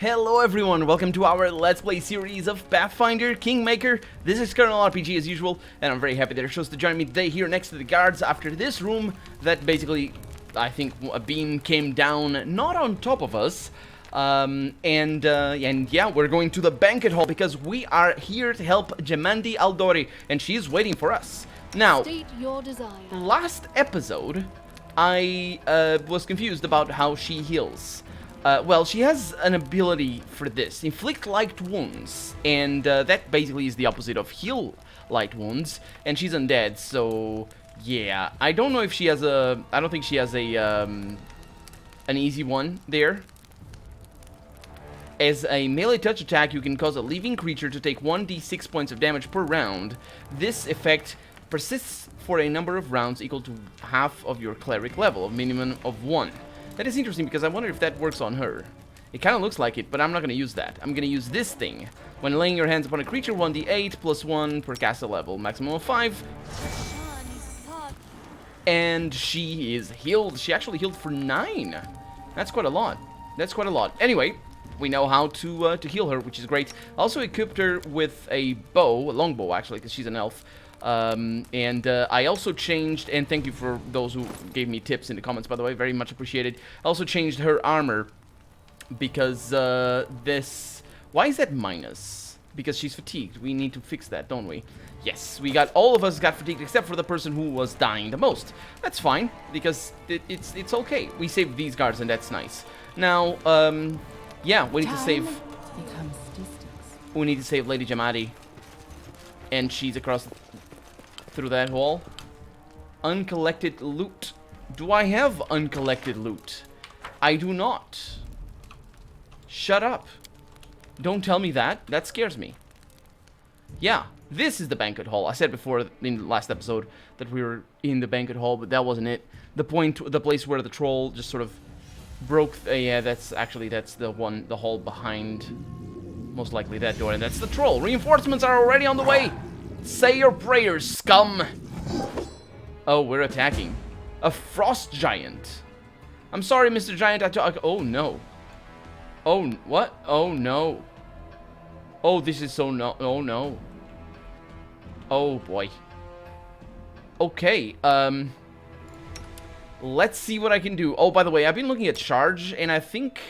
Hello everyone, welcome to our Let's Play series of Pathfinder, Kingmaker. This is Colonel RPG as usual, and I'm very happy that you're chose to join me today here next to the guards after this room that basically, I think, a beam came down, not on top of us. And yeah, we're going to the Banquet Hall because we are here to help Gemandi Aldori, and she's waiting for us. Now, state your desire. Last episode, I was confused about how she heals. Well, she has an ability for this, inflict light wounds, and that basically is the opposite of heal light wounds, and she's undead, so yeah, I don't know if she has a, I don't think she has a, an easy one there. As a melee touch attack, you can cause a living creature to take 1d6 points of damage per round. This effect persists for a number of rounds equal to half of your cleric level, a minimum of 1. That is interesting because I wonder if that works on her. It kind of looks like it, but I'm not going to use that. I'm going to use this thing. When laying your hands upon a creature, 1d8 plus 1 per caster level, maximum of 5. And she is healed. She actually healed for 9. That's quite a lot. That's quite a lot. Anyway, we know how to heal her, which is great. I also equipped her with a bow, a longbow actually, because she's an elf. I also changed, and thank you for those who gave me tips in the comments, by the way, very much appreciated. I also changed her armor because this, why is that minus? Because she's fatigued. We need to fix that, don't we? Yes, all of us got fatigued except for the person who was dying the most. That's fine, because it's okay. We saved these guards, and that's nice. Now, yeah, we need to save. We need to save Lady Jamadi, and she's across through that hall. Uncollected loot. Do I have uncollected loot? I do not. Shut up. Don't tell me that. That scares me. Yeah, this is the Banquet Hall. I said before in the last episode that we were in the Banquet Hall, but that wasn't it. The place where the troll just sort of broke. Yeah, that's the one, the hall behind. Most likely that door, and that's the troll. Reinforcements are already on the way. Say your prayers, scum! Oh, we're attacking. A frost giant. I'm sorry, Mr. Giant. Oh, no. Oh, what? Oh, no. Oh, this is so no. Oh, no. Oh, boy. Okay, let's see what I can do. Oh, by the way, I've been looking at charge, and I think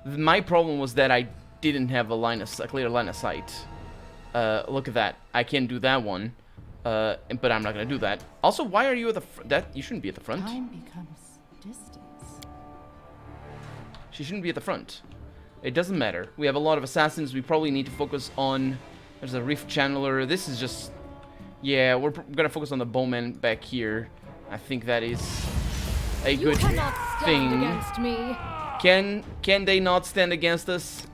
my problem was that I didn't have a clear line of sight. Look at that. I can't do that one. But I'm not gonna do that. Also, why are you at the front? You shouldn't be at the front. Time becomes distance. She shouldn't be at the front. It doesn't matter. We have a lot of assassins. We probably need to focus on. There's a rift channeler. This is just. Yeah, we're gonna focus on the bowman back here. I think that is a good thing. Against me. Can they not stand against us?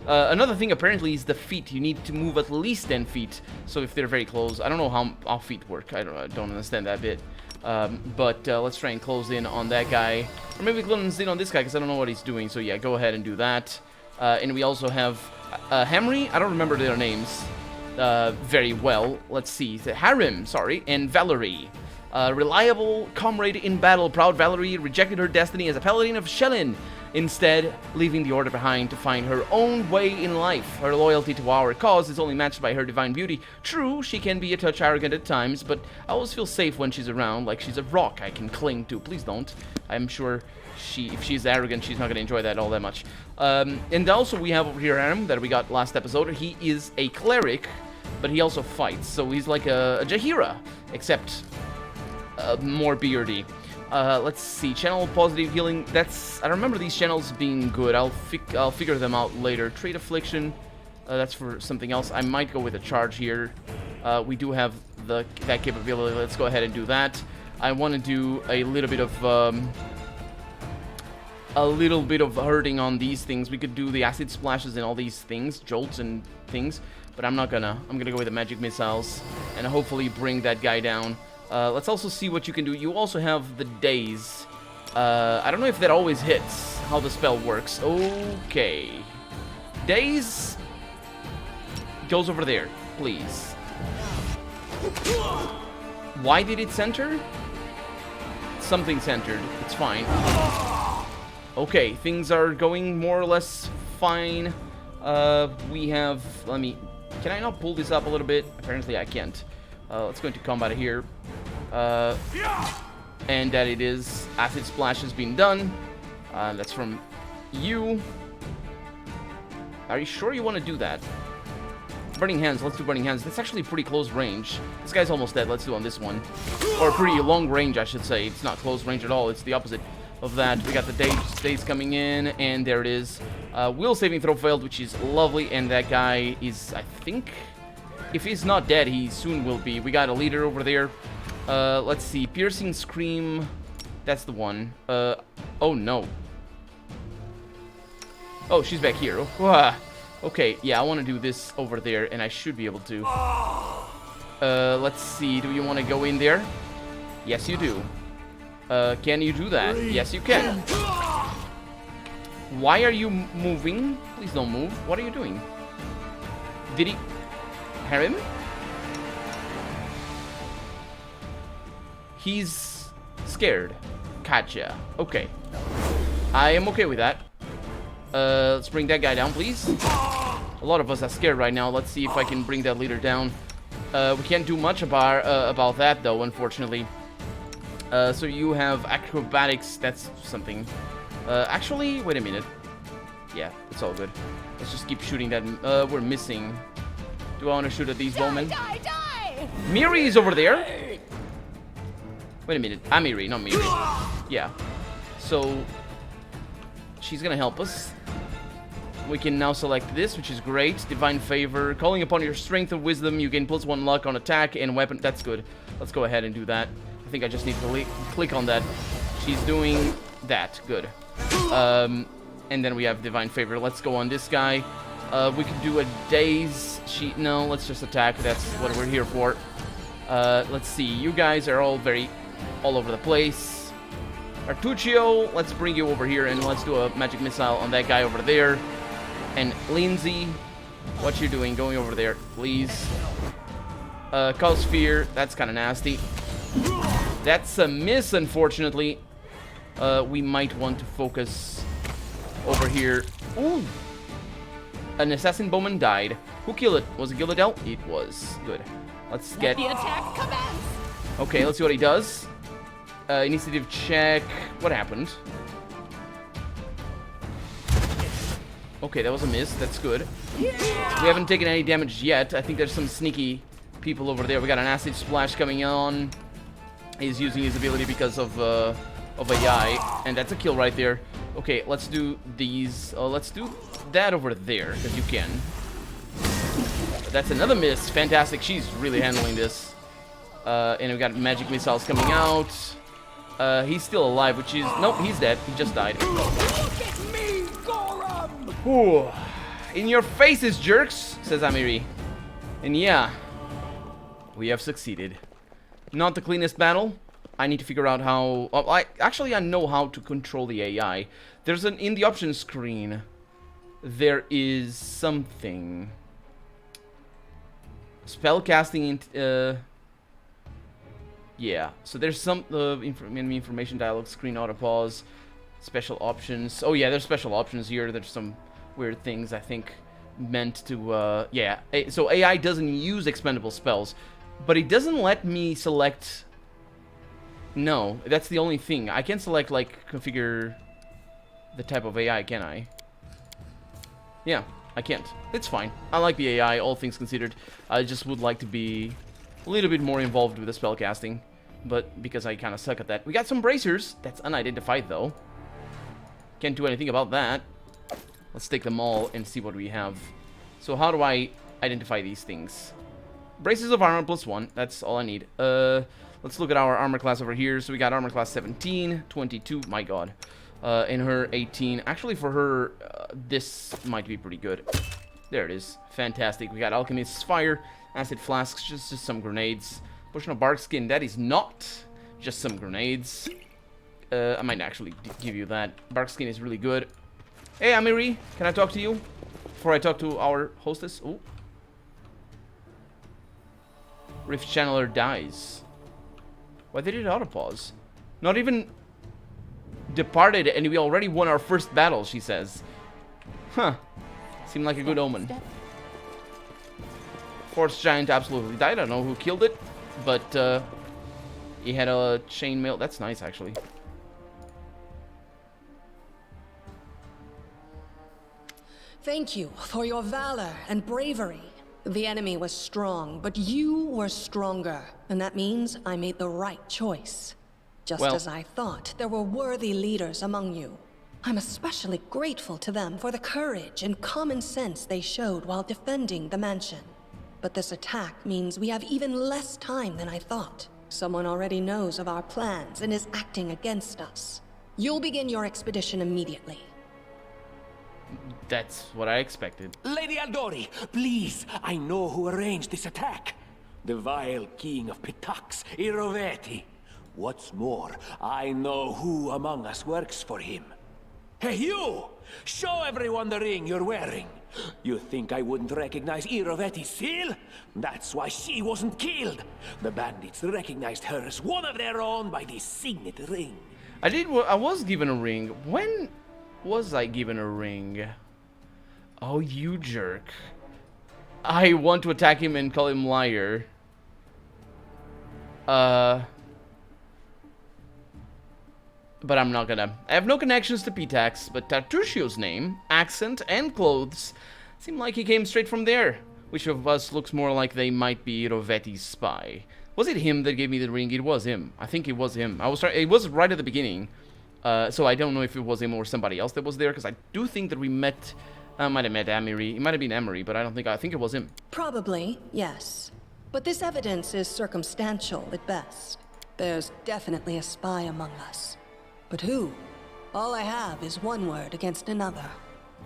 Another thing apparently is the feet. You need to move at least 10 feet. So if they're very close, I don't know how feet work. I don't understand that bit. But let's try and close in on that guy, or maybe close in on this guy because I don't know what he's doing. So yeah, go ahead and do that. And we also have Hamri. I don't remember their names very well. Let's see, Harim, sorry, and Valerie. Reliable comrade in battle, proud Valerie rejected her destiny as a paladin of Shellin, instead leaving the order behind to find her own way in life. Her loyalty to our cause is only matched by her divine beauty. True, she can be a touch arrogant at times, but I always feel safe when she's around, like she's a rock I can cling to. Please don't. I'm sure if she's arrogant, she's not going to enjoy that all that much. And also we have over here Aram that we got last episode. He is a cleric, but he also fights, so he's like a Jahira, except more beardy. Let's see, channel positive healing. I remember these channels being good. I'll figure them out later. Trade affliction. That's for something else. I might go with a charge here. We do have that capability. Let's go ahead and do that. I want to do a little bit of hurting on these things. We could do the acid splashes and all these things, jolts and things, but I'm not gonna. I'm gonna go with the magic missiles and hopefully bring that guy down. Let's also see what you can do. You also have the daze. I don't know if that always hits, how the spell works. Okay. Daze goes over there, please. Why did it center? Something centered. It's fine. Okay, things are going more or less fine. We have... Let me... Can I not pull this up a little bit? Apparently I can't. Let's go into combat here. And that it is. Acid Splash has been done. That's from you. Are you sure you want to do that? Burning Hands. Let's do Burning Hands. That's actually pretty close range. This guy's almost dead. Let's do on this one. Or pretty long range, I should say. It's not close range at all. It's the opposite of that. We got the days coming in, and there it is. Will saving throw failed, which is lovely, and that guy is, I think, if he's not dead, he soon will be. We got a leader over there. Let's see. Piercing Scream. That's the one. Oh, no. Oh, she's back here. Oh, okay, yeah, I want to do this over there, and I should be able to. Let's see. Do you want to go in there? Yes, you do. Can you do that? Yes, you can. Why are you moving? Please don't move. What are you doing? Did he... Hear him? He's scared. Gotcha. Okay. I am okay with that. Let's bring that guy down, please. A lot of us are scared right now. Let's see if I can bring that leader down. We can't do much about that, though, unfortunately. So you have acrobatics. That's something. Actually, wait a minute. Yeah, it's all good. Let's just keep shooting that. We're missing. Do I want to shoot at these bowmen? Die! Miri's over there. Wait a minute. I'm Miri, not Miri. Yeah. So she's gonna help us. We can now select this, which is great. Divine Favor. Calling upon your strength and wisdom, you gain +1 luck on attack and weapon. That's good. Let's go ahead and do that. I think I just need to click on that. She's doing that. Good. And then we have Divine Favor. Let's go on this guy. We could do a daze. No, let's just attack. That's what we're here for. Let's see. You guys are all over the place. Artuccio, let's bring you over here and let's do a magic missile on that guy over there. And Lindsay, what you doing? Going over there, please. Cause Fear, that's kind of nasty. That's a miss, unfortunately. We might want to focus over here. Ooh! An assassin bowman died. Who killed it? Was it Gilladel? It was. Good. Let's get... The attack commence! Okay, let's see what he does. Initiative check. What happened? Okay, that was a miss. That's good. We haven't taken any damage yet. I think there's some sneaky people over there. We got an acid splash coming on. He's using his ability because of AI, and that's a kill right there. Okay, let's do these. Let's do that over there because you can. That's another miss. Fantastic. She's really handling this. And we got magic missiles coming out. He's still alive, which is... Nope, he's dead. He just died. Look at me, Gorum! Ooh. In your faces, jerks, says Amiri. And yeah, we have succeeded. Not the cleanest battle. I need to figure out how... I know how to control the AI. There's in the options screen, there is something. Spellcasting... yeah, so there's some information dialogue screen, auto pause, special options. Oh yeah, there's special options here. There's some weird things I think meant to yeah. So AI doesn't use expendable spells, but it doesn't let me select. No, that's the only thing. I can select like configure the type of AI, can I? Yeah, I can't. It's fine. I like the AI, all things considered. I just would like to be a little bit more involved with the spellcasting, but because I kind of suck at that. We got some bracers. That's unidentified, though. Can't do anything about that. Let's take them all and see what we have. So how do I identify these things? Braces of armor +1. That's all I need. Let's look at our armor class over here. So we got armor class 17, 22. My God. And her 18. Actually, for her, this might be pretty good. There it is. Fantastic. We got Alchemist's Fire. Acid flasks, just some grenades. Potion of bark skin, that is not just some grenades. I might actually give you that. Bark skin is really good. Hey, Amiri, can I talk to you before I talk to our hostess? Oh, Rift Channeler dies. Why did it auto pause? Not even departed, and we already won our first battle. She says. Huh. Seemed like a good omen. Force Giant absolutely died. I don't know who killed it, but he had a chainmail. That's nice, actually. Thank you for your valor and bravery. The enemy was strong, but you were stronger. And that means I made the right choice. Just as I thought, there were worthy leaders among you. I'm especially grateful to them for the courage and common sense they showed while defending the mansion. But this attack means we have even less time than I thought. Someone already knows of our plans and is acting against us. You'll begin your expedition immediately. That's what I expected. Lady Aldori, please, I know who arranged this attack. The vile king of Pitax, Iroveti. What's more, I know who among us works for him. Hey, you! Show everyone the ring you're wearing. You think I wouldn't recognize Iroveti's seal? That's why she wasn't killed. The bandits recognized her as one of their own by this signet ring. I was given a ring. When was I given a ring? Oh, you jerk. I want to attack him and call him liar. But I'm not gonna. I have no connections to Pitax, but Tartuccio's name, accent, and clothes seem like he came straight from there. Which of us looks more like they might be Roveti's spy? Was it him that gave me the ring? It was him. I think it was him. It was right at the beginning. So I don't know if it was him or somebody else that was there, because I do think that we met... might have met Amory. It might have been Amory, but I think it was him. Probably, yes. But this evidence is circumstantial at best. There's definitely a spy among us. But who? All I have is one word against another.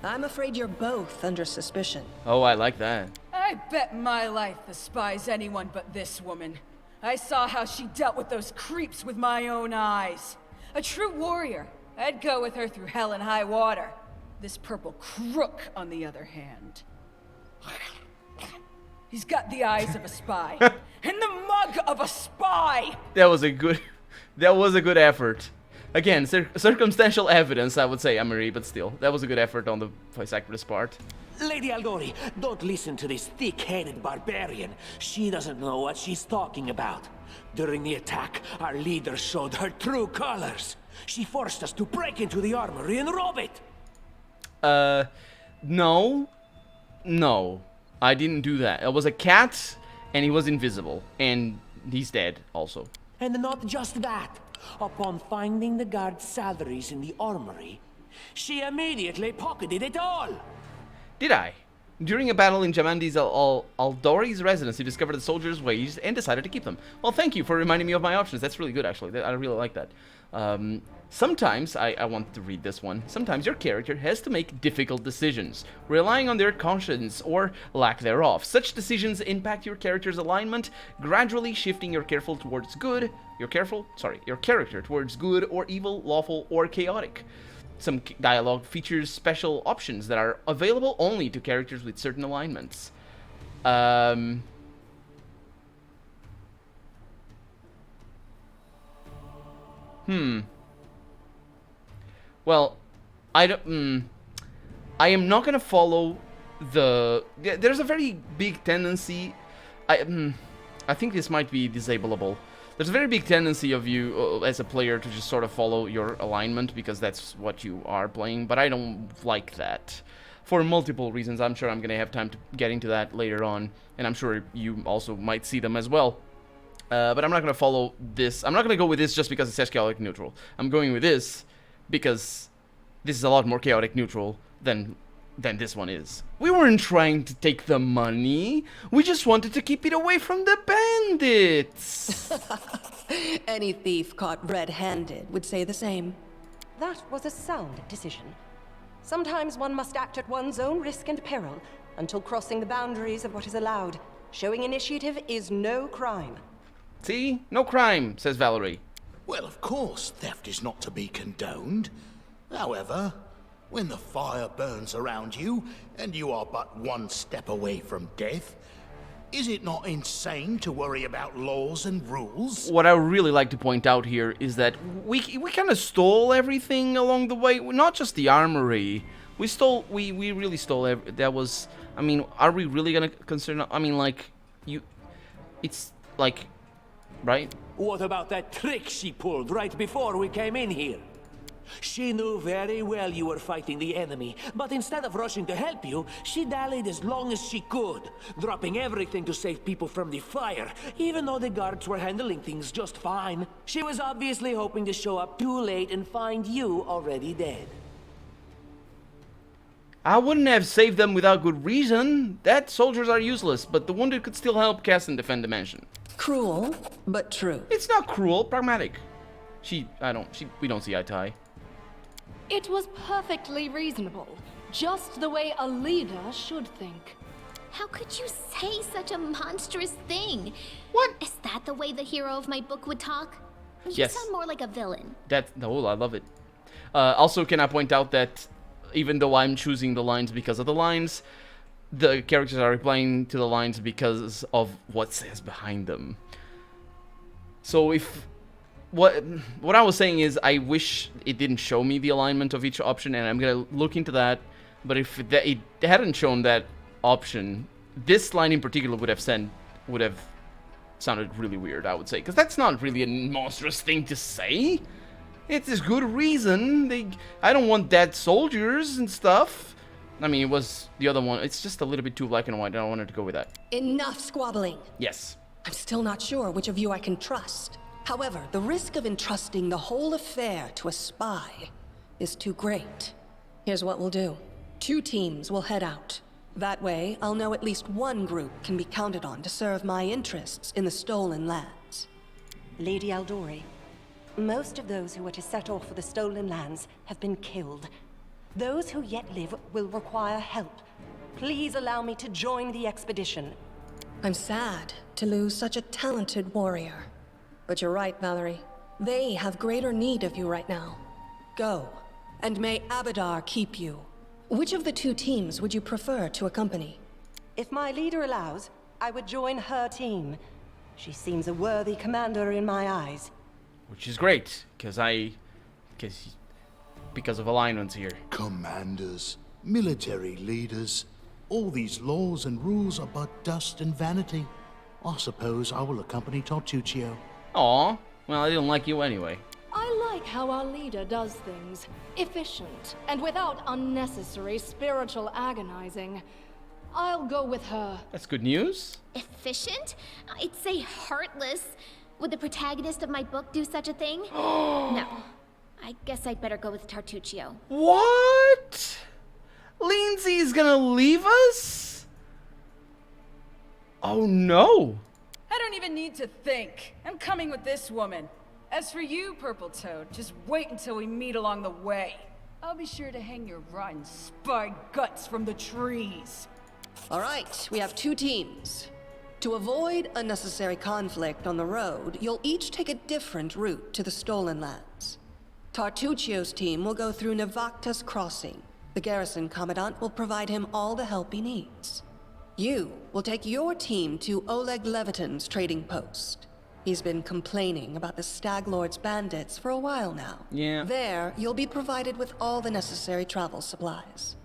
I'm afraid you're both under suspicion. Oh, I like that. I bet my life the spy's anyone but this woman. I saw how she dealt with those creeps with my own eyes. A true warrior. I'd go with her through hell and high water. This purple crook, on the other hand. He's got the eyes of a spy. And the mug of a spy! That was a good effort. Again, circumstantial evidence, I would say, Amory, but still. That was a good effort on the voice actor's part. Lady Aldori, don't listen to this thick-headed barbarian. She doesn't know what she's talking about. During the attack, our leader showed her true colors. She forced us to break into the armory and rob it. No. No. I didn't do that. It was a cat, and he was invisible. And he's dead, also. And not just that. Upon finding the guard's salaries in the armory, she immediately pocketed it all. Did I? During a battle in Jamandi's Aldori's residence, he discovered the soldiers' wages and decided to keep them. Well, thank you for reminding me of my options. That's really good, actually. I really like that. Sometimes, I want to read this one. Sometimes your character has to make difficult decisions, relying on their conscience or lack thereof. Such decisions impact your character's alignment, gradually shifting your character towards good or evil, lawful, or chaotic. Some dialogue features special options that are available only to characters with certain alignments. Well, I am not gonna follow the... There's a very big tendency... I think this might be disableable. There's a very big tendency of you, as a player, to just sort of follow your alignment, because that's what you are playing, but I don't like that. For multiple reasons. I'm sure I'm gonna have time to get into that later on, and I'm sure you also might see them as well. But I'm not gonna follow this. I'm not gonna go with this just because it says chaotic neutral. I'm going with this because this is a lot more chaotic neutral than this one is. We weren't trying to take the money. We just wanted to keep it away from the bandits. Any thief caught red-handed would say the same. That was a sound decision. Sometimes one must act at one's own risk and peril until crossing the boundaries of what is allowed. Showing initiative is no crime. See? No crime, says Valerie. Well, of course, theft is not to be condoned. However, when the fire burns around you, and you are but one step away from death, is it not insane to worry about laws and rules? What I would really like to point out here is that we kind of stole everything along the way. Not just the armory, We really stole that was, I mean, are we really gonna consider, I mean, like, it's like, right? What about that trick she pulled right before we came in here? She knew very well you were fighting the enemy, but instead of rushing to help you, she dallied as long as she could, dropping everything to save people from the fire, even though the guards were handling things just fine. She was obviously hoping to show up too late and find you already dead. I wouldn't have saved them without good reason. That soldiers are useless, but the wounded could still help cast and defend the mansion. Cruel, but true. It's not cruel, pragmatic. We don't see eye to eye. It was perfectly reasonable. Just the way a leader should think. How could you say such a monstrous thing? What? Is that the way the hero of my book would talk? You Yes. sound more like a villain. Oh, I love it. Also, can I point out that even though I'm choosing the lines because of the lines, the characters are replying to the lines because of what says behind them. So if what I was saying is, I wish it didn't show me the alignment of each option, and I'm gonna look into that. But if it hadn't shown that option, this line in particular would have sounded really weird, I would say, because that's not really a monstrous thing to say. It's a good reason. I don't want dead soldiers and stuff. I mean, it was the other one. It's just a little bit too black and white. I don't want it to go with that. Enough squabbling. Yes. I'm still not sure which of you I can trust. However, the risk of entrusting the whole affair to a spy is too great. Here's what we'll do. 2 teams will head out. That way, I'll know at least one group can be counted on to serve my interests in the stolen lands. Lady Aldori, most of those who were to set off for the stolen lands have been killed. Those who yet live will require help. Please allow me to join the expedition. I'm sad to lose such a talented warrior. But you're right, Valerie. They have greater need of you right now. Go, and may Abadar keep you. Which of the 2 teams would you prefer to accompany? If my leader allows, I would join her team. She seems a worthy commander in my eyes. Which is great, because of alignments here. Commanders, military leaders, all these laws and rules are but dust and vanity. I suppose I will accompany Tortuccio. Aw, well, I didn't like you anyway. I like how our leader does things. Efficient, and without unnecessary spiritual agonizing. I'll go with her. That's good news. Efficient? I'd say heartless. Would the protagonist of my book do such a thing? No. I guess I'd better go with Tartuccio. What? Lindsay's gonna leave us? Oh no. I don't even need to think. I'm coming with this woman. As for you, Purple Toad, just wait until we meet along the way. I'll be sure to hang your rotten spy guts from the trees. All right, we have 2 teams. To avoid unnecessary conflict on the road, you'll each take a different route to the stolen lands. Tartuccio's team will go through Navacta's crossing. The garrison commandant will provide him all the help he needs. You will take your team to Oleg Leviton's trading post. He's been complaining about the Stag Lord's bandits for a while now. Yeah. There, you'll be provided with all the necessary travel supplies.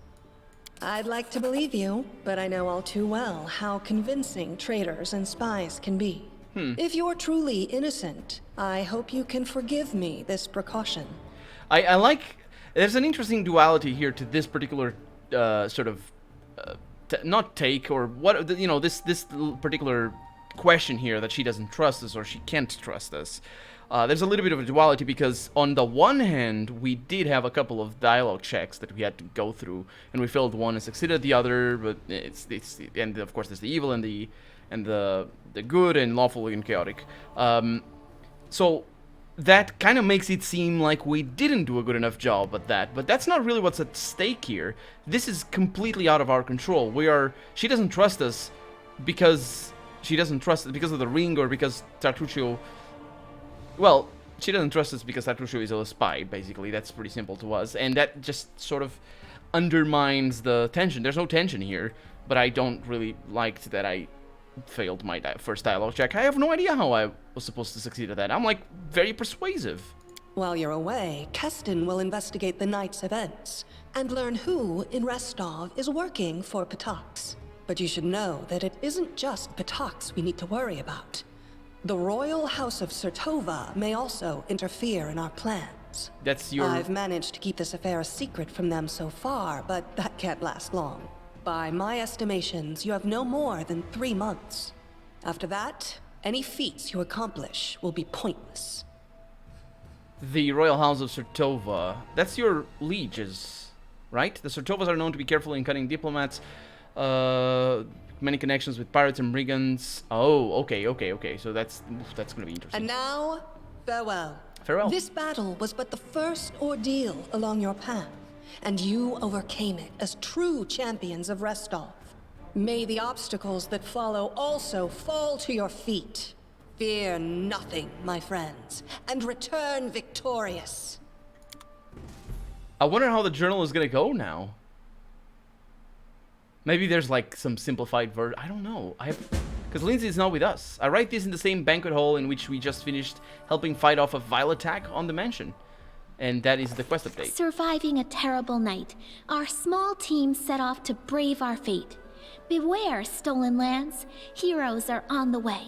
I'd like to believe you, but I know all too well how convincing traitors and spies can be. If you're truly innocent, I hope you can forgive me this precaution. I like... There's an interesting duality here to this particular sort of... not take, or what... You know, this particular question here that she doesn't trust us, or she can't trust us. There's a little bit of a duality because on the one hand, we did have a couple of dialogue checks that we had to go through, and we failed one and succeeded the other. But it's and of course there's the evil and the good and lawful and chaotic. So that kind of makes it seem like we didn't do a good enough job at that. But that's not really what's at stake here. This is completely out of our control. She doesn't trust us because she doesn't trust us because of the ring or because Tartuccio. Well, she doesn't trust us because Tartuccio is a spy, basically. That's pretty simple to us. And that just sort of undermines the tension. There's no tension here, but I don't really like that I failed my first dialogue check. I have no idea how I was supposed to succeed at that. I'm, like, very persuasive. While you're away, Keston will investigate the night's events. and learn who in Restov is working for Patax. But you should know that it isn't just Patax we need to worry about. The royal house of Sertova may also interfere in our plans. That's your... I've managed to keep this affair a secret from them so far, but that can't last long. By my estimations, you have no more than 3 months. After that, any feats you accomplish will be pointless. The royal house of Sertova. That's your lieges, right? The Sertovas are known to be careful in cutting diplomats. Many connections with pirates and brigands. Oh, okay. So that's gonna be interesting. And now, farewell. Farewell. This battle was but the first ordeal along your path, and you overcame it as true champions of Restov. May the obstacles that follow also fall to your feet. Fear nothing, my friends, and return victorious. I wonder how the journal is gonna go now. Maybe there's like some simplified version. I don't know. Because Lindsay is not with us. I write this in the same banquet hall in which we just finished helping fight off a vile attack on the mansion. And that is the quest update. Surviving a terrible night, our small team set off to brave our fate. Beware, stolen lands. Heroes are on the way.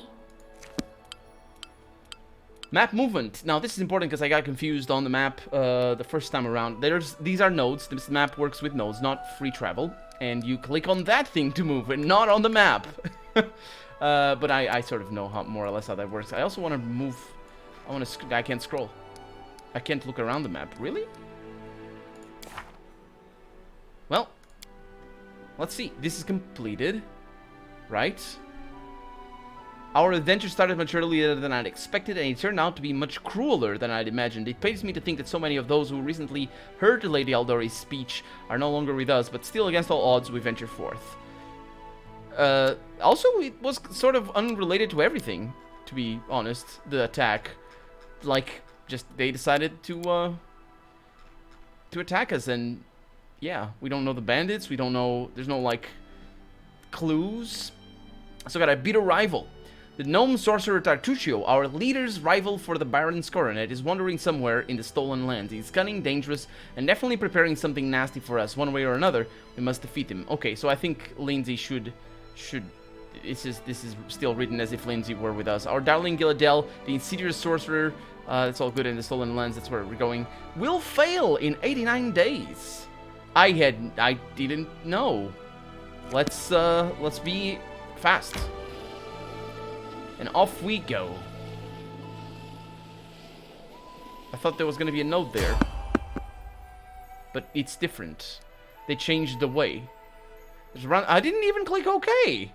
Map movement. Now this is important because I got confused on the map the first time around. These are nodes. This map works with nodes, not free travel. And you click on that thing to move, and not on the map. But I sort of know how, more or less how that works. I also want to move. I can't scroll. I can't look around the map. Really? Well, let's see. This is completed, right? Our adventure started much earlier than I'd expected, and it turned out to be much crueler than I'd imagined. It pains me to think that so many of those who recently heard Lady Aldori's speech are no longer with us, but still against all odds we venture forth. Also, it was sort of unrelated to everything, to be honest, the attack. Like, just they decided to attack us, and yeah, we don't know the bandits, we don't know, there's no, like, clues. So got a bitter rival. The gnome sorcerer Tartuccio, our leader's rival for the Baron's coronet, is wandering somewhere in the stolen lands. He's cunning, dangerous, and definitely preparing something nasty for us. One way or another, we must defeat him. Okay, so I think Lindsay should this is still written as if Lindsay were with us. Our darling Gilladel, the insidious sorcerer, it's all good in the stolen lands, that's where we're going, will fail in 89 days. I didn't know. Let's be fast. And off we go. I thought there was going to be a note there. But it's different. They changed the way. I didn't even click OK. It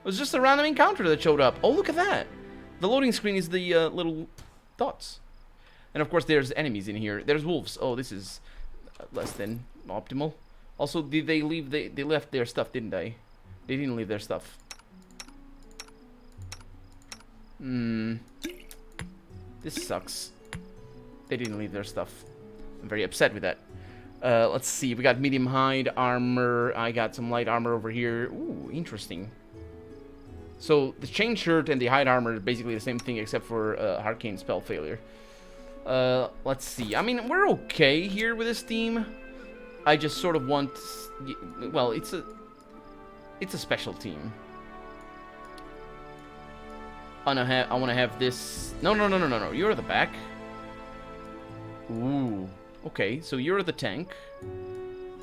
was just a random encounter that showed up. Oh, look at that. The loading screen is the little dots. And of course there's enemies in here. There's wolves. Oh, this is less than optimal. Also, did they leave? They left their stuff, didn't they? They didn't leave their stuff. This sucks. They didn't leave their stuff. I'm very upset with that. Let's see. We got medium hide armor. I got some light armor over here. Ooh, interesting. So the chain shirt and the hide armor are basically the same thing except for arcane spell failure. Let's see. I mean, we're okay here with this team. I just sort of want... Well, it's a special team. I want to have this... No. You're the back. Ooh. Okay, so you're the tank.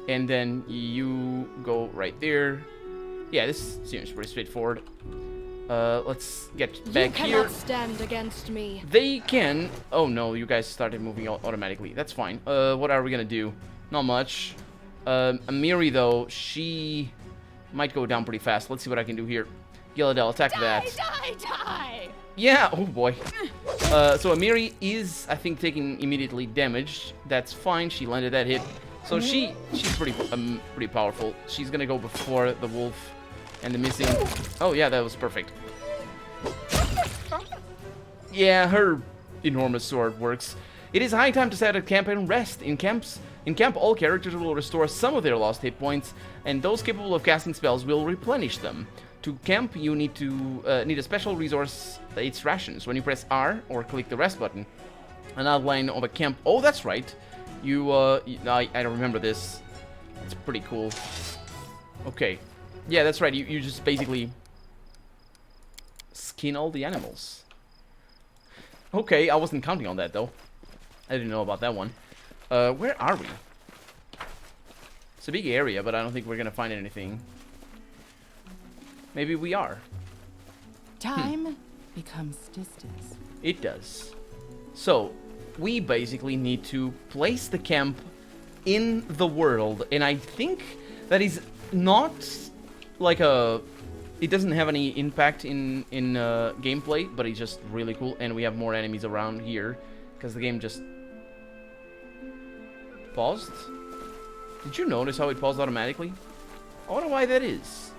And then you go right there. Yeah, this seems pretty straightforward. Let's get back here. You cannot stand against me. They can... Oh no, you guys started moving automatically. That's fine. What are we gonna do? Not much. Amiri, though, she might go down pretty fast. Let's see what I can do here. Gilladel, attack that. Die! Yeah, oh boy. So Amiri is, I think, taking immediately damage. That's fine. She landed that hit. So she's pretty powerful. She's gonna go before the wolf and the missing. Oh yeah, that was perfect. Yeah, her enormous sword works. It is high time to set a camp and rest. In camp, all characters will restore some of their lost hit points, and those capable of casting spells will replenish them. To camp, you need a special resource. It's rations. When you press R or click the rest button, an outline of a camp. Oh, that's right. I don't remember this. It's pretty cool. Okay. Yeah, that's right. You just basically skin all the animals. Okay, I wasn't counting on that, though. I didn't know about that one. Where are we? It's a big area, but I don't think we're gonna find anything. Maybe we are. Time becomes distance. It does. So, we basically need to place the camp in the world, and I think that is not like a... It doesn't have any impact in gameplay, but it's just really cool, and we have more enemies around here, because the game just paused. Did you notice how it paused automatically? I wonder why that is.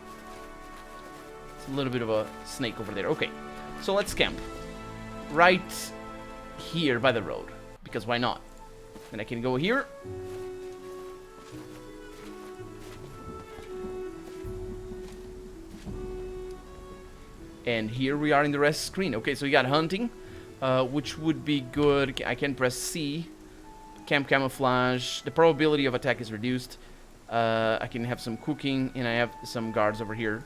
It's a little bit of a snake over there. Okay, so let's camp right here by the road, because why not? And I can go here. And here we are in the rest screen. Okay, so we got hunting, which would be good. I can press C. Camp camouflage. The probability of attack is reduced. I can have some cooking, and I have some guards over here.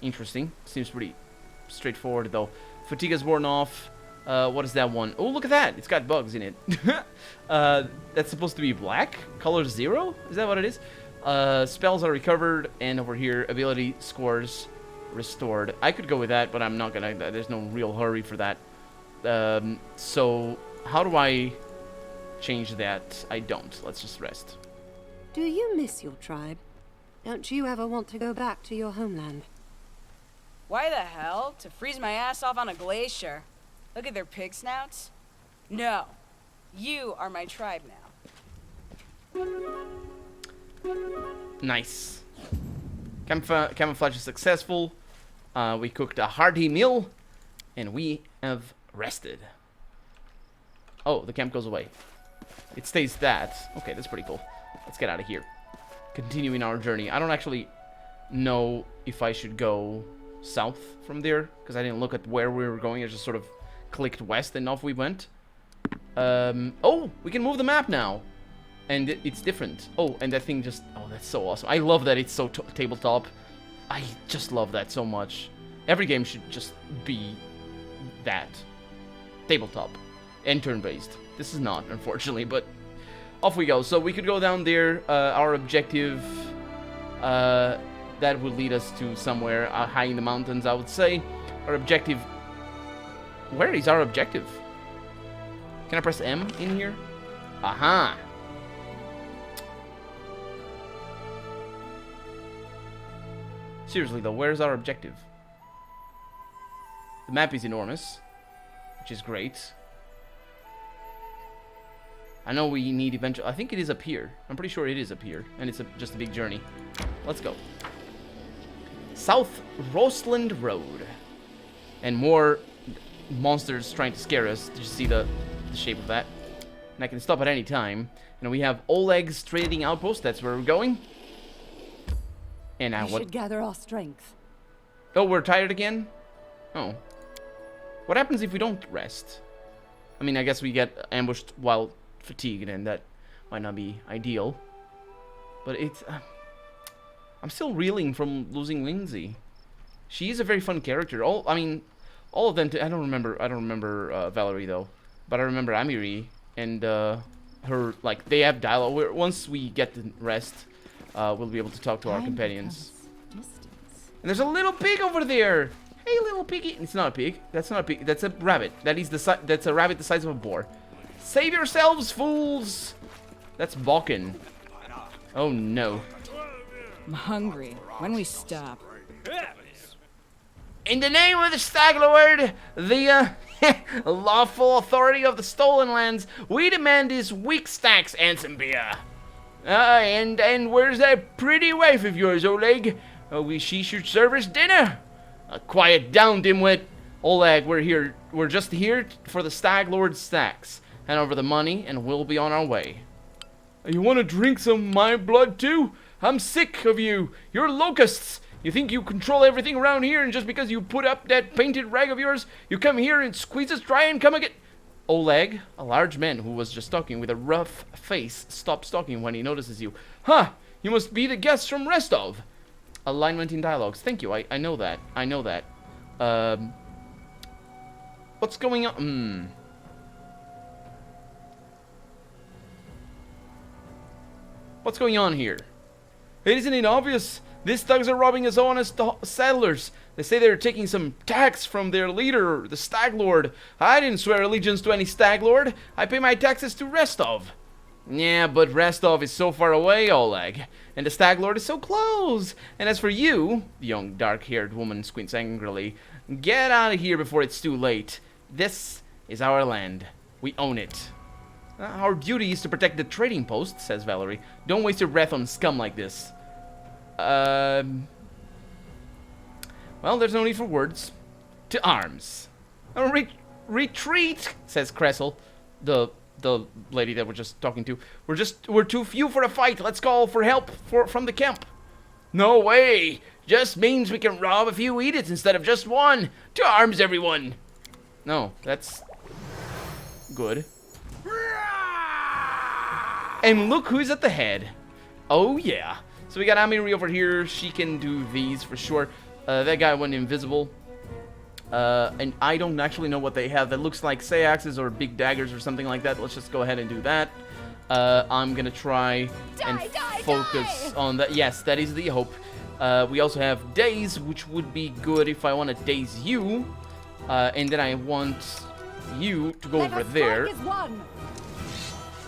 Interesting. Seems pretty straightforward, though. Fatigue has worn off. What is that one? Oh, look at that. It's got bugs in it. That's supposed to be black? Color 0? Is that what it is? Spells are recovered, and over here, ability scores restored. I could go with that, but I'm not gonna. There's no real hurry for that. So, how do I change that? I don't. Let's just rest. Do you miss your tribe? Don't you ever want to go back to your homeland? Why the hell? To freeze my ass off on a glacier. Look at their pig snouts. No. You are my tribe now. Nice. Camouflage is successful. We cooked a hearty meal, and we have rested. Oh, the camp goes away. It stays that. Okay, that's pretty cool. Let's get out of here. Continuing our journey. I don't actually know if I should go south from there, because I didn't look at where we were going. I just sort of clicked west and off we went. Oh, we can move the map now. And it's different. Oh, and that thing just... Oh, that's so awesome. I love that it's so tabletop. I just love that so much. Every game should just be that. Tabletop. And turn-based. This is not, unfortunately, but... Off we go. So we could go down there. Our objective... that would lead us to somewhere high in the mountains, I would say. Our objective... Where is our objective? Can I press M in here? Aha! Seriously though, where's our objective? The map is enormous, which is great. I know we need eventually... I think it is up here. I'm pretty sure it is up here, and it's just a big journey. Let's go. South Rostland Road. And more monsters trying to scare us. Did you see the shape of that? And I can stop at any time. And we have Oleg's trading outpost. That's where we're going. And now we should gather our strength. Oh, we're tired again? Oh. What happens if we don't rest? I mean, I guess we get ambushed while fatigued, and that might not be ideal. But it's... I'm still reeling from losing Lindsay. She is a very fun character. All of them... I don't remember Valerie, though. But I remember Amiri, and her... Like, they have dialogue. Once we get the rest... we'll be able to talk to our companions. And there's a little pig over there. Hey, little piggy. It's not a pig. That's not a pig. That's a rabbit. That's a rabbit the size of a boar. Save yourselves, fools. That's Balkan. Oh no. I'm hungry. When we stop? In the name of the Stag Lord, the lawful authority of the stolen lands, we demand these weak stacks and some beer. And where's that pretty wife of yours, Oleg? She should serve us dinner. Quiet down, dimwit. Oleg, we're just here for the Stag Lord's stacks. Hand over the money, and we'll be on our way. You want to drink some of my blood, too? I'm sick of you. You're locusts. You think you control everything around here, and just because you put up that painted rag of yours, you come here and squeeze us dry and come again? Oleg, a large man who was just talking with a rough face, stops talking when he notices you. "Huh! You must be the guests from Restov." Alignment in dialogues. Thank you. I know that. I know that. What's going on? What's going on here? Isn't it obvious? These thugs are robbing us honest settlers. They say they're taking some tax from their leader, the Stag Lord. I didn't swear allegiance to any Stag Lord. I pay my taxes to Restov. Yeah, but Restov is so far away, Oleg. And the Stag Lord is so close. And as for you, the young dark-haired woman squints angrily, get out of here before it's too late. This is our land. We own it. Our duty is to protect the trading post, says Valerie. Don't waste your breath on scum like this. Well, there's no need for words. To arms. Retreat, says Kressel, the lady that we're just talking to. We're too few for a fight. Let's call for help from the camp. No way. Just means we can rob a few edicts instead of just one. To arms, everyone. No, that's good. And look who's at the head. Oh yeah. So we got Amiri over here. She can do these for sure. That guy went invisible. And I don't actually know what they have. That looks like Sayaxes or big daggers or something like that. Let's just go ahead and do that. I'm gonna try and focus on that. Yes, that is the hope. We also have daze, which would be good if I want to daze you. And then I want you to go over there.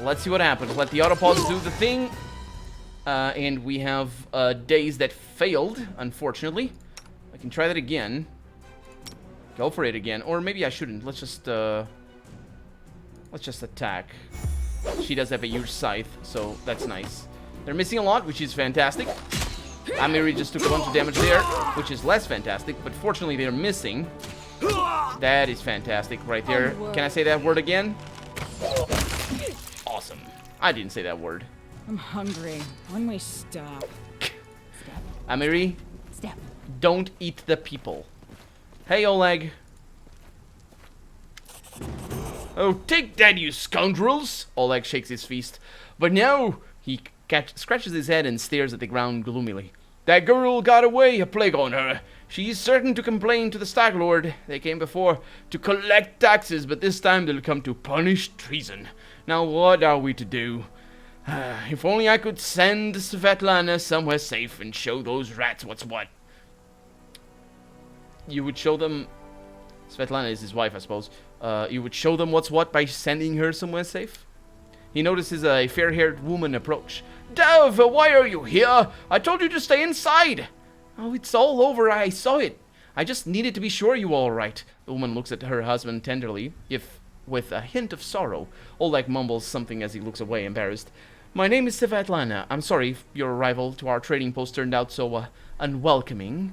Let's see what happens. Let the autopods do the thing. And we have days that failed, unfortunately. I can try that again. Go for it again. Or maybe I shouldn't. Let's just attack. She does have a huge scythe, so that's nice. They're missing a lot, which is fantastic. Amiri just took a bunch of damage there, which is less fantastic, but fortunately they're missing. That is fantastic right there. Can I say that word again? Awesome. I didn't say that word. I'm hungry. When we stop. Amiri, Step. don't eat the people. Hey, Oleg. Oh, take that, you scoundrels! Oleg shakes his fist. But no! He scratches his head and stares at the ground gloomily. That girl got away, a plague on her. She's certain to complain to the Stag Lord. They came before to collect taxes, but this time they'll come to punish treason. Now what are we to do? If only I could send Svetlana somewhere safe and show those rats what's what. You would show them... Svetlana is his wife, I suppose. You would show them what's what by sending her somewhere safe? He notices a fair-haired woman approach. Dove, why are you here? I told you to stay inside. Oh, it's all over. I saw it. I just needed to be sure you were all right. The woman looks at her husband tenderly, if with a hint of sorrow. Oleg mumbles something as he looks away, embarrassed. My name is Svetlana. I'm sorry your arrival to our trading post turned out so unwelcoming.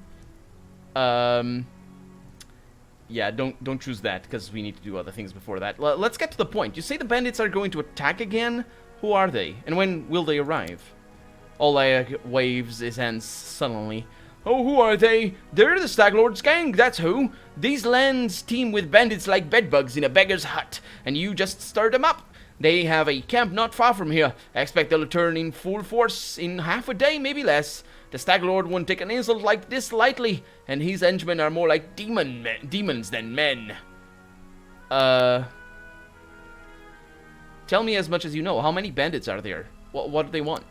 Yeah, don't choose that, because we need to do other things before that. Let's get to the point. You say the bandits are going to attack again? Who are they? And when will they arrive? Oleg waves his hands sullenly. Oh, who are they? They're the Stag Lord's gang, that's who. These lands teem with bandits like bedbugs in a beggar's hut, and you just stirred them up. They have a camp not far from here. I expect they'll return in full force in half a day, maybe less. The Stag Lord won't take an insult like this lightly, and his henchmen are more like demons than men. Tell me as much as you know. How many bandits are there? What do they want?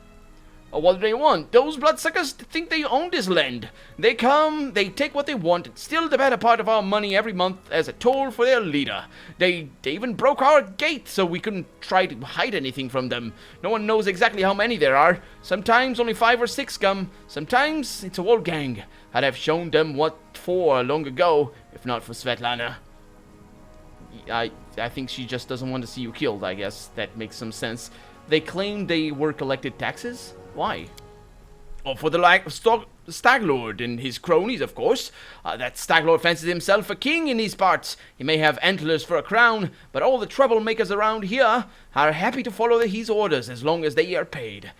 What do they want? Those bloodsuckers think they own this land. They come, they take what they want, and still demand a part of our money every month as a toll for their leader. They even broke our gate so we couldn't try to hide anything from them. No one knows exactly how many there are. Sometimes only 5 or 6 come. Sometimes it's a whole gang. I'd have shown them what for long ago, if not for Svetlana. I think she just doesn't want to see you killed, I guess. That makes some sense. They claim they were collected taxes? Why? Oh, for the Stag Lord and his cronies, of course. That Stag Lord fancies himself a king in these parts. He may have antlers for a crown, but all the troublemakers around here are happy to follow his orders as long as they are paid.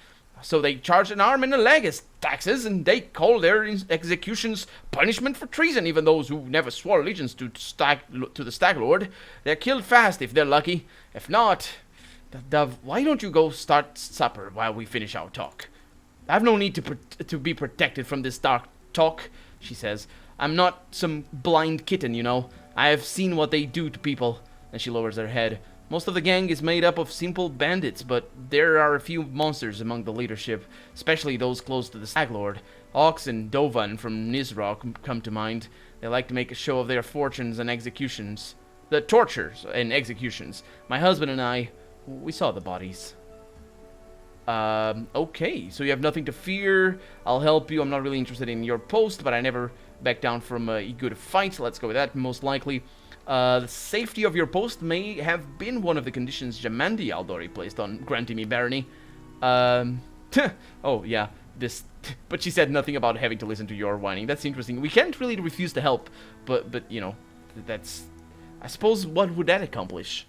So they charge an arm and a leg as taxes, and they call their executions punishment for treason. Even those who never swore allegiance to the Stag Lord, they're killed fast if they're lucky. If not, Dove, why don't you go start supper while we finish our talk? I've no need to be protected from this dark talk, she says. I'm not some blind kitten, you know. I have seen what they do to people. And she lowers her head. Most of the gang is made up of simple bandits, but there are a few monsters among the leadership, especially those close to the Stag Lord. Ox and Dovan from Nizrok come to mind. They like to make a show of their fortunes and executions. The tortures and executions. My husband and I, we saw the bodies. Okay, so you have nothing to fear. I'll help you. I'm not really interested in your post, but I never back down from a good fight. Let's go with that, most likely. The safety of your post may have been one of the conditions Jamandi Aldori placed on granting me barony. Oh, yeah, this... But she said nothing about having to listen to your whining. That's interesting. We can't really refuse to help, but you know, that's... I suppose, what would that accomplish?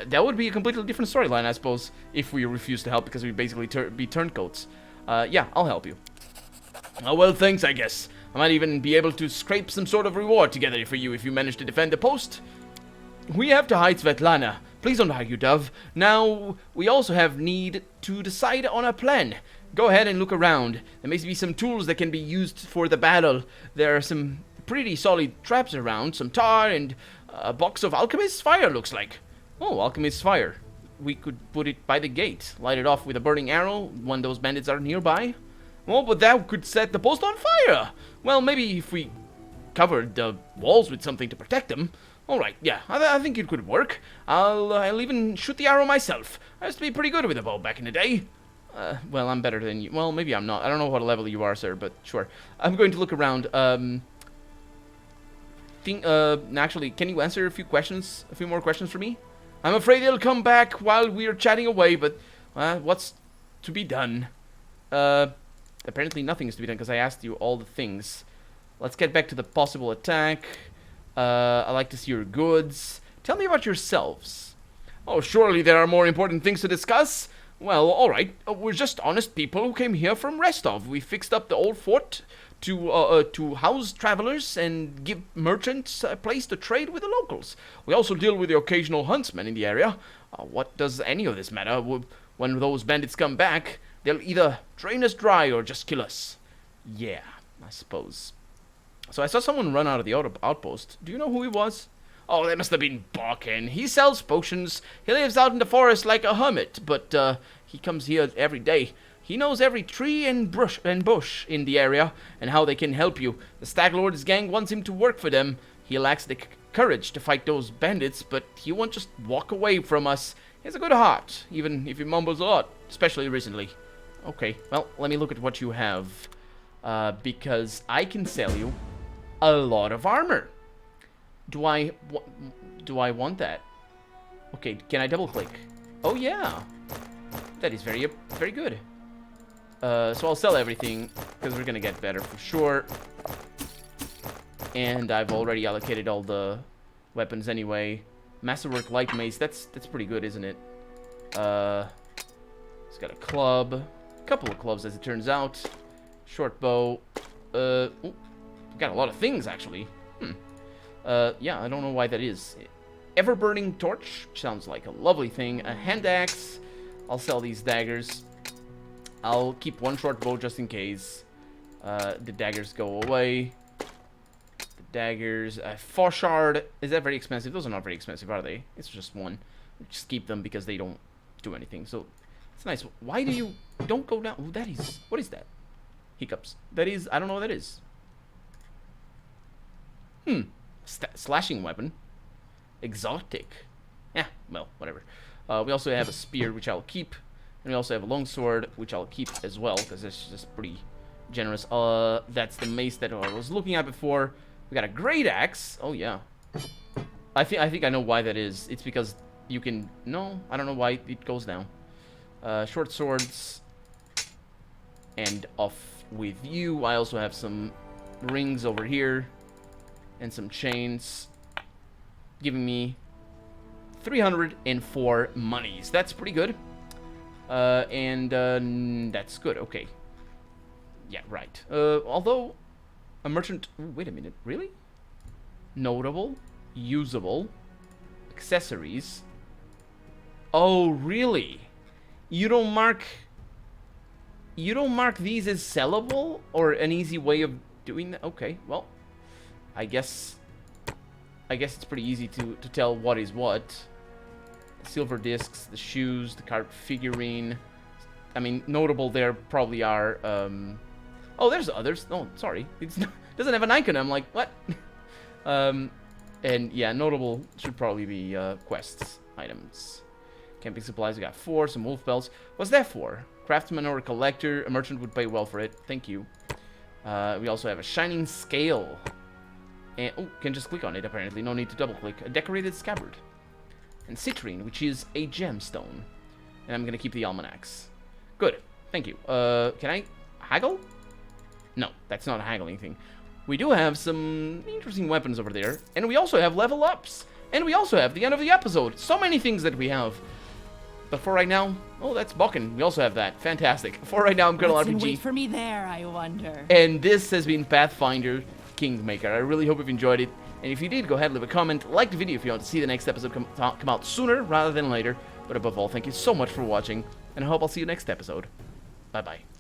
That would be a completely different storyline, I suppose, if we refuse to help, because we'd basically be turncoats. Yeah, I'll help you. Oh, well, thanks, I guess. I might even be able to scrape some sort of reward together for you if you manage to defend the post. We have to hide Svetlana. Please don't argue, Dove. Now, we also have need to decide on a plan. Go ahead and look around. There may be some tools that can be used for the battle. There are some pretty solid traps around, some tar, and a box of alchemist's fire, looks like. Oh, alchemist's fire. We could put it by the gate, light it off with a burning arrow when those bandits are nearby. Oh, but that could set the post on fire. Well, maybe if we covered the walls with something to protect them. All right, yeah, I think it could work. I'll even shoot the arrow myself. I used to be pretty good with a bow back in the day. Well, I'm better than you. Well, maybe I'm not. I don't know what level you are, sir, but sure. I'm going to look around. Actually, can you answer a few more questions for me? I'm afraid they'll come back while we're chatting away, but what's to be done? Apparently nothing is to be done because I asked you all the things. Let's get back to the possible attack. I like to see your goods. Tell me about yourselves. Oh, surely there are more important things to discuss. Well, alright. We're just honest people who came here from Restov. We fixed up the old fort to house travelers and give merchants a place to trade with the locals. We also deal with the occasional huntsman in the area. What does any of this matter? When those bandits come back, they'll either drain us dry or just kill us. Yeah, I suppose. So I saw someone run out of the outpost. Do you know who he was? Oh, that must have been Barkin. He sells potions. He lives out in the forest like a hermit, but he comes here every day. He knows every tree and bush in the area and how they can help you. The Stag Lord's gang wants him to work for them. He lacks the courage to fight those bandits, but he won't just walk away from us. He has a good heart, even if he mumbles a lot, especially recently. Okay, well, let me look at what you have, because I can sell you a lot of armor. Do I want that? Okay, can I double click? Oh yeah, that is very good. So I'll sell everything because we're gonna get better for sure. And I've already allocated all the weapons anyway. Masterwork light mace, that's pretty good, isn't it? It's got a club, a couple of clubs as it turns out. Short bow. Ooh, got a lot of things actually. Yeah, I don't know why that is. Ever-burning torch sounds like a lovely thing. A hand axe. I'll sell these daggers. I'll keep one short bow just in case. The daggers go away. The daggers. Foshard. Is that very expensive? Those are not very expensive, are they? It's just one. Just keep them because they don't do anything. So, it's nice. Why do you... Don't go down. Oh, that is... What is that? Hiccups. That is... I don't know what that is. Slashing weapon. Exotic. Yeah, well, whatever. We also have a spear, which I'll keep. And we also have a longsword, which I'll keep as well, because it's just pretty generous. That's the mace that I was looking at before. We got a great axe. Oh, yeah. I think I know why that is. It's because you can... No, I don't know why it goes down. Short swords. And off with you. I also have some rings over here. And some chains. Giving me 304 monies. That's pretty good. And that's good, okay. Yeah, right. Although, a merchant... Ooh, wait a minute, really? Notable, usable, accessories. Oh, really? You don't mark these as sellable? Or an easy way of doing that? Okay, well, I guess it's pretty easy to tell what is what. Silver discs, the shoes, the card figurine. I mean, notable there probably are, oh, there's others. Oh, sorry. It doesn't have an icon. I'm like, what? And yeah, notable should probably be quests, items. Camping supplies, we got 4, some wolf bells. What's that for? Craftsman or a collector, a merchant would pay well for it. Thank you. We also have a shining scale. And, oh, can just click on it apparently, no need to double click. A decorated scabbard. And citrine, which is a gemstone. And I'm gonna keep the almanacs. Good, thank you. Can I haggle? No, that's not a haggling thing. We do have some interesting weapons over there. And we also have level ups. And we also have the end of the episode. So many things that we have. But for right now, oh, that's Bokken. We also have that. Fantastic. For right now, I'm Colonel RPG. Wait for me there, I wonder. And this has been Pathfinder Kingmaker. I really hope you've enjoyed it. And if you did, go ahead, leave a comment, like the video if you want to see the next episode come out sooner rather than later. But above all, thank you so much for watching, and I hope I'll see you next episode. Bye-bye.